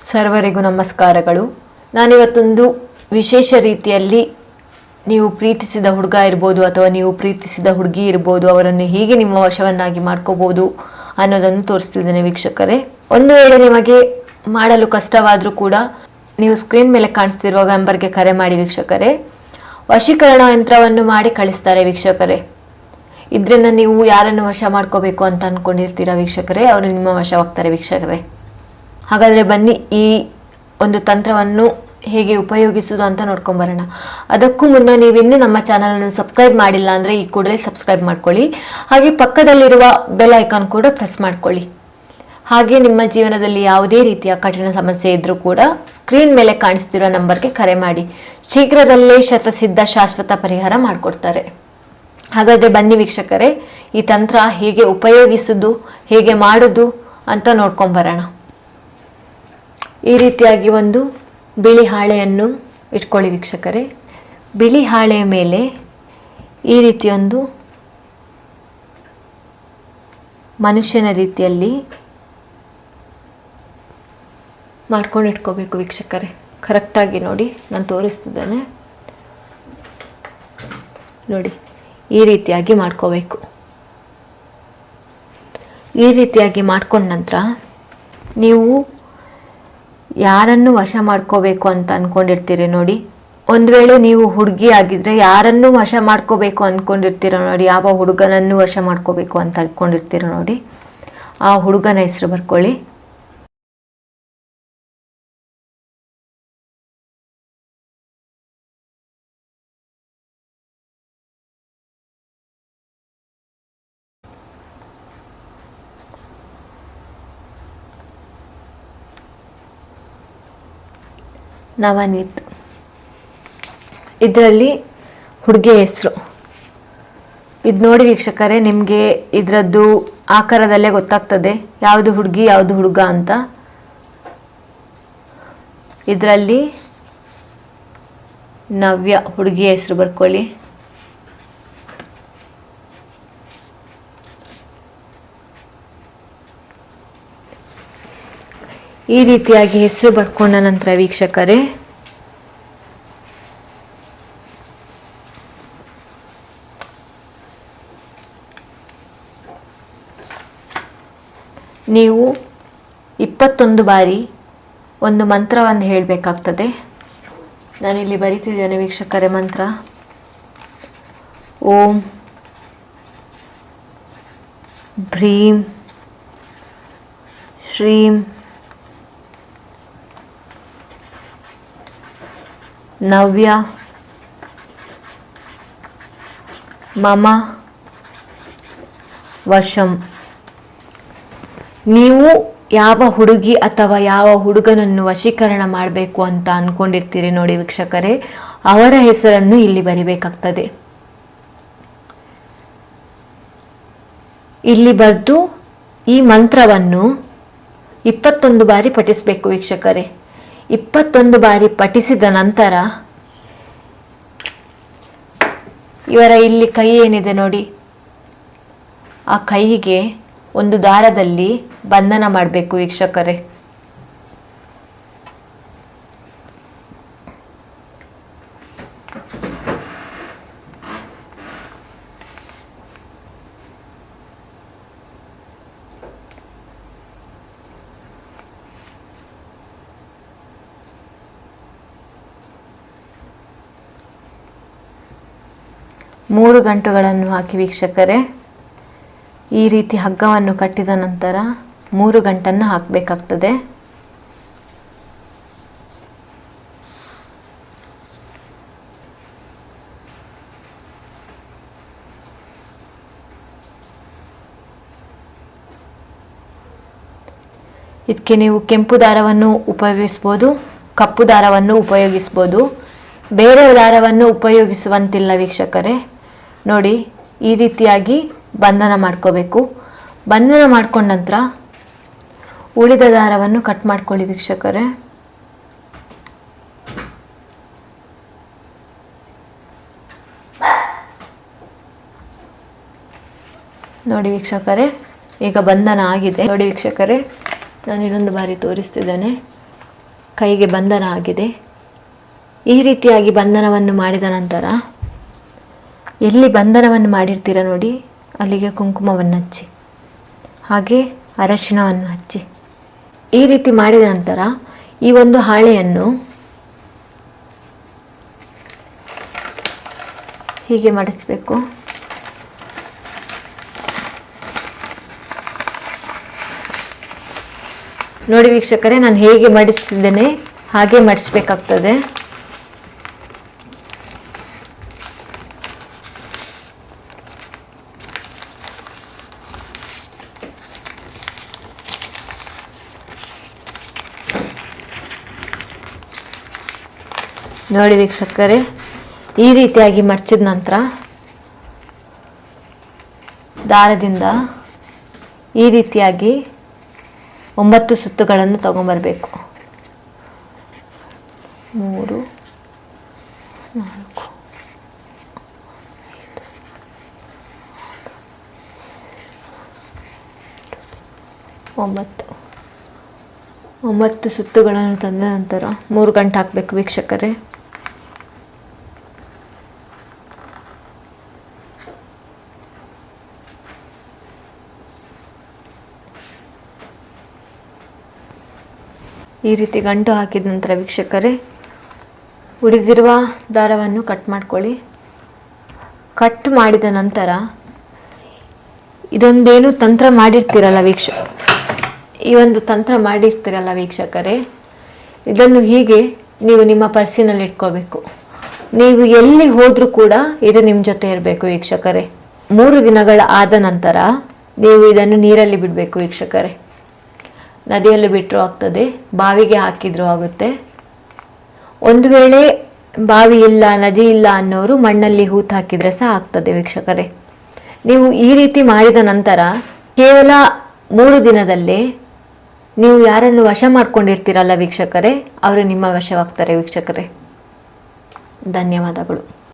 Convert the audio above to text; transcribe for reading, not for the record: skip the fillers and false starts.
ಸರ್ವರಿಗೂ ನಮಸ್ಕಾರಗಳು. ನಾನಿವತ್ತೊಂದು ವಿಶೇಷ ರೀತಿಯಲ್ಲಿ ನೀವು ಪ್ರೀತಿಸಿದ ಹುಡುಗ ಇರ್ಬೋದು ಅಥವಾ ನೀವು ಪ್ರೀತಿಸಿದ ಹುಡುಗಿ ಇರ್ಬೋದು, ಅವರನ್ನು ಹೇಗೆ ನಿಮ್ಮ ವಶವನ್ನಾಗಿ ಮಾಡ್ಕೋಬೋದು ಅನ್ನೋದನ್ನು ತೋರಿಸ್ತಿದ್ದೇನೆ ವೀಕ್ಷಕರೇ. ಒಂದು ವೇಳೆ ನಿಮಗೆ ಮಾಡಲು ಕಷ್ಟವಾದರೂ ಕೂಡ ನೀವು ಸ್ಕ್ರೀನ್ ಮೇಲೆ ಕಾಣಿಸ್ತಿರುವ ನಂಬರ್ಗೆ ಕರೆ ಮಾಡಿ ವೀಕ್ಷಕರೇ. ವಶೀಕರಣ ಯಂತ್ರವನ್ನು ಮಾಡಿ ಕಳಿಸ್ತಾರೆ ವೀಕ್ಷಕರೇ. ಇದರಿಂದ ನೀವು ಯಾರನ್ನು ವಶ ಮಾಡ್ಕೋಬೇಕು ಅಂತ ಅಂದ್ಕೊಂಡಿರ್ತೀರಾ ವೀಕ್ಷಕರೇ, ಅವರು ನಿಮ್ಮ ವಶವಾಗ್ತಾರೆ ವೀಕ್ಷಕರೇ. ಹಾಗಾದರೆ ಬನ್ನಿ ಈ ಒಂದು ತಂತ್ರವನ್ನು ಹೇಗೆ ಉಪಯೋಗಿಸುವುದು ಅಂತ ನೋಡ್ಕೊಂಬರೋಣ. ಅದಕ್ಕೂ ಮುನ್ನ ನೀವಿನ್ನೂ ನಮ್ಮ ಚಾನಲನ್ನು ಸಬ್ಸ್ಕ್ರೈಬ್ ಮಾಡಿಲ್ಲ ಅಂದರೆ ಈ ಕೂಡಲೇ ಸಬ್ಸ್ಕ್ರೈಬ್ ಮಾಡ್ಕೊಳ್ಳಿ. ಹಾಗೆ ಪಕ್ಕದಲ್ಲಿರುವ ಬೆಲ್ ಐಕಾನ್ ಕೂಡ ಪ್ರೆಸ್ ಮಾಡ್ಕೊಳ್ಳಿ. ಹಾಗೆ ನಿಮ್ಮ ಜೀವನದಲ್ಲಿ ಯಾವುದೇ ರೀತಿಯ ಕಠಿಣ ಸಮಸ್ಯೆ ಇದ್ದರೂ ಕೂಡ ಸ್ಕ್ರೀನ್ ಮೇಲೆ ಕಾಣಿಸ್ತಿರೋ ನಂಬರ್ಗೆ ಕರೆ ಮಾಡಿ. ಶೀಘ್ರದಲ್ಲೇ ಶತಸಿದ್ಧ ಶಾಶ್ವತ ಪರಿಹಾರ ಮಾಡಿಕೊಡ್ತಾರೆ. ಹಾಗಾದರೆ ಬನ್ನಿ ವೀಕ್ಷಕರೇ, ಈ ತಂತ್ರ ಹೇಗೆ ಉಪಯೋಗಿಸೋದು, ಹೇಗೆ ಮಾಡೋದು ಅಂತ ನೋಡ್ಕೊಂಬರೋಣ. ಈ ರೀತಿಯಾಗಿ ಒಂದು ಬಿಳಿ ಹಾಳೆಯನ್ನು ಇಟ್ಕೊಳ್ಳಿ ವೀಕ್ಷಕರೇ. ಬಿಳಿ ಹಾಳೆಯ ಮೇಲೆ ಈ ರೀತಿಯೊಂದು ಮನುಷ್ಯನ ರೀತಿಯಲ್ಲಿ ಮಾಡ್ಕೊಂಡು ಇಟ್ಕೋಬೇಕು ವೀಕ್ಷಕರೇ. ಕರೆಕ್ಟಾಗಿ ನೋಡಿ, ನಾನು ತೋರಿಸ್ತಿದ್ದೇನೆ ನೋಡಿ. ಈ ರೀತಿಯಾಗಿ ಮಾಡ್ಕೋಬೇಕು. ಈ ರೀತಿಯಾಗಿ ಮಾಡ್ಕೊಂಡ ನಂತರ ನೀವು ಯಾರನ್ನು ವಶ ಮಾಡ್ಕೋಬೇಕು ಅಂತ ಅಂದ್ಕೊಂಡಿರ್ತೀರಿ ನೋಡಿ. ಒಂದು ವೇಳೆ ನೀವು ಹುಡುಗಿ ಆಗಿದ್ರೆ ಯಾರನ್ನು ವಶ ಮಾಡ್ಕೋಬೇಕು ಅಂದ್ಕೊಂಡಿರ್ತೀರ ನೋಡಿ, ಯಾವ ಹುಡುಗನನ್ನು ವಶ ಮಾಡ್ಕೋಬೇಕು ಅಂತ ಅಂದ್ಕೊಂಡಿರ್ತೀರ ನೋಡಿ, ಆ ಹುಡುಗನ ಹೆಸರು ಬರ್ಕೊಳ್ಳಿ. ನವನೀತ್. ಇದರಲ್ಲಿ ಹುಡುಗಿ ಹೆಸರು ಇದು ನೋಡಿ ವೀಕ್ಷಕರೇ, ನಿಮಗೆ ಇದರದ್ದು ಆಕಾರದಲ್ಲೇ ಗೊತ್ತಾಗ್ತದೆ ಯಾವುದು ಹುಡುಗಿ ಯಾವುದು ಹುಡುಗ ಅಂತ. ಇದರಲ್ಲಿ ನವ್ಯ ಹುಡುಗಿ ಹೆಸರು ಬರ್ಕೊಳ್ಳಿ. ಈ ರೀತಿಯಾಗಿ ಹೆಸರು ಬರ್ಕೊಂಡ ನಂತರ ವೀಕ್ಷಕರೇ, ನೀವು 21 ಬಾರಿ ಒಂದು ಮಂತ್ರವನ್ನು ಹೇಳಬೇಕಾಗ್ತದೆ. ನಾನಿಲ್ಲಿ ಬರೀತಿದ್ದೇನೆ ವೀಕ್ಷಕರೇ ಮಂತ್ರ. ಓಂ ಭ್ರೀಂ ಶ್ರೀಂ ನವ್ಯ ಮಮ ವಶಂ. ನೀವು ಯಾವ ಹುಡುಗಿ ಅಥವಾ ಯಾವ ಹುಡುಗನನ್ನು ವಶೀಕರಣ ಮಾಡಬೇಕು ಅಂತ ಅಂದ್ಕೊಂಡಿರ್ತೀರಿ ನೋಡಿ ವೀಕ್ಷಕರೇ, ಅವರ ಹೆಸರನ್ನು ಇಲ್ಲಿ ಬರಿಬೇಕಾಗ್ತದೆ. ಇಲ್ಲಿ ಬರೆದು ಈ ಮಂತ್ರವನ್ನು 21 ಬಾರಿ ಪಠಿಸಬೇಕು ವೀಕ್ಷಕರೇ. 21 ಬಾರಿ ಪಠಿಸಿದ ನಂತರ ಇವರ ಇಲ್ಲಿ ಕೈ ಏನಿದೆ ನೋಡಿ, ಆ ಕೈಗೆ ಒಂದು ದಾರದಲ್ಲಿ ಬಂಧನ ಮಾಡಬೇಕು ವೀಕ್ಷಕರೇ. ಮೂರು ಗಂಟುಗಳನ್ನು ಹಾಕಿ ವೀಕ್ಷಕರೇ. ಈ ರೀತಿ ಹಗ್ಗವನ್ನು ಕಟ್ಟಿದ ನಂತರ 3 ಗಂಟನ್ನು ಹಾಕಬೇಕಾಗ್ತದೆ. ಇದಕ್ಕೆ ನೀವು ಕೆಂಪು ದಾರವನ್ನು ಉಪಯೋಗಿಸ್ಬೋದು, ಕಪ್ಪು ದಾರವನ್ನು ಉಪಯೋಗಿಸ್ಬೋದು. ಬೇರೆ ದಾರವನ್ನು ಉಪಯೋಗಿಸುವಂತಿಲ್ಲ ವೀಕ್ಷಕರೇ. ನೋಡಿ, ಈ ರೀತಿಯಾಗಿ ಬಂಧನ ಮಾಡ್ಕೋಬೇಕು. ಬಂಧನ ಮಾಡ್ಕೊಂಡ ನಂತರ ಉಳಿದ ದಾರವನ್ನು ಕಟ್ ಮಾಡ್ಕೊಳ್ಳಿ ವೀಕ್ಷಕರೇ. ನೋಡಿ ವೀಕ್ಷಕರೇ, ಈಗ ಬಂಧನ ಆಗಿದೆ. ನೋಡಿ ವೀಕ್ಷಕರೇ, ನಾನು ಇನ್ನೊಂದು ಬಾರಿ ತೋರಿಸ್ತಿದ್ದೇನೆ. ಕೈಗೆ ಬಂಧನ ಆಗಿದೆ. ಈ ರೀತಿಯಾಗಿ ಬಂಧನವನ್ನು ಮಾಡಿದ ನಂತರ ಎಲ್ಲಿ ಬಂಧನವನ್ನು ಮಾಡಿರ್ತೀರ ನೋಡಿ ಅಲ್ಲಿಗೆ ಕುಂಕುಮವನ್ನು ಹಚ್ಚಿ, ಹಾಗೆ ಅರಶಿನವನ್ನು ಹಚ್ಚಿ. ಈ ರೀತಿ ಮಾಡಿದ ನಂತರ ಈ ಒಂದು ಹಾಳೆಯನ್ನು ಹೀಗೆ ಮಡಚಬೇಕು. ನೋಡಿ ವೀಕ್ಷಕರೇ, ನಾನು ಹೇಗೆ ಮಡಿಸ್ತಿದ್ದೇನೆ ಹಾಗೆ ಮಡಿಸ್ಬೇಕಾಗ್ತದೆ. ನೋಡಿ ವೀಕ್ಷಕರೇ, ಈ ರೀತಿಯಾಗಿ ಮಡಚಿದ ನಂತರ ದಾರದಿಂದ ಈ ರೀತಿಯಾಗಿ 9 ಸುತ್ತುಗಳನ್ನು ತಗೊಂಬರಬೇಕು. 3, 4, 5, 9 ಸುತ್ತುಗಳನ್ನು ತಂದ ನಂತರ 3 ಗಂಟೆ ಹಾಕಬೇಕು ವೀಕ್ಷಕರೇ. ಈ ರೀತಿ ಗಂಟು ಹಾಕಿದ ನಂತರ ವೀಕ್ಷಕರೇ, ಉಳಿದಿರುವ ದಾರವನ್ನು ಕಟ್ ಮಾಡ್ಕೊಳ್ಳಿ. ಕಟ್ ಮಾಡಿದ ನಂತರ ಇದೊಂದೇನು ತಂತ್ರ ಮಾಡಿರ್ತೀರಲ್ಲ ಈ ಒಂದು ತಂತ್ರ ಮಾಡಿರ್ತೀರಲ್ಲ ವೀಕ್ಷಕರೇ, ಇದನ್ನು ಹೀಗೆ ನೀವು ನಿಮ್ಮ ಪರ್ಸಿನಲ್ಲಿ ಇಟ್ಕೋಬೇಕು. ನೀವು ಎಲ್ಲಿ ಹೋದರೂ ಕೂಡ ಇದು ನಿಮ್ಮ ಜೊತೆ ಇರಬೇಕು ವೀಕ್ಷಕರೇ. 3 ದಿನಗಳ ಆದ ನಂತರ ನೀವು ಇದನ್ನು ನೀರಲ್ಲಿ ಬಿಡಬೇಕು ವೀಕ್ಷಕರೇ. ನದಿಯಲ್ಲಿ ಬಿಟ್ಟರೂ ಆಗ್ತದೆ, ಬಾವಿಗೆ ಹಾಕಿದ್ರೂ ಆಗುತ್ತೆ. ಒಂದು ವೇಳೆ ಬಾವಿ ಇಲ್ಲ, ನದಿ ಇಲ್ಲ ಅನ್ನೋರು ಮಣ್ಣಲ್ಲಿ ಹೂತು ಹಾಕಿದರೆ ಸಹ ಆಗ್ತದೆ ವೀಕ್ಷಕರೇ. ನೀವು ಈ ರೀತಿ ಮಾಡಿದ ನಂತರ ಕೇವಲ 3 ದಿನದಲ್ಲೇ ನೀವು ಯಾರನ್ನು ವಶ ಮಾಡ್ಕೊಂಡಿರ್ತೀರಲ್ಲ ವೀಕ್ಷಕರೇ, ಅವರು ನಿಮ್ಮ ವಶವಾಗ್ತಾರೆ ವೀಕ್ಷಕರೇ. ಧನ್ಯವಾದಗಳು.